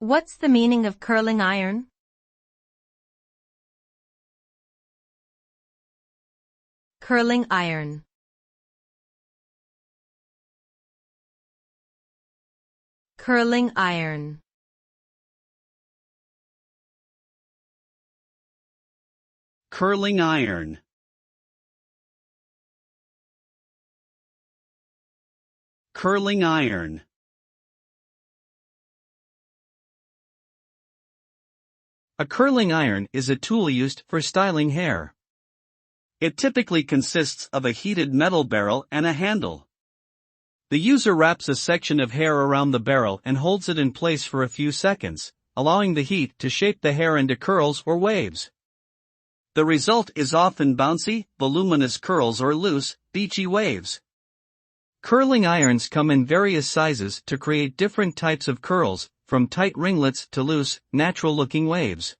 What's the meaning of curling iron? Curling iron. Curling iron. Curling iron. Curling iron. A curling iron is a tool used for styling hair. It typically consists of a heated metal barrel and a handle. The user wraps a section of hair around the barrel and holds it in place for a few seconds, allowing the heat to shape the hair into curls or waves. The result is often bouncy, voluminous curls or loose, beachy waves. Curling irons come in various sizes to create different types of curls, from tight ringlets to loose, natural-looking waves.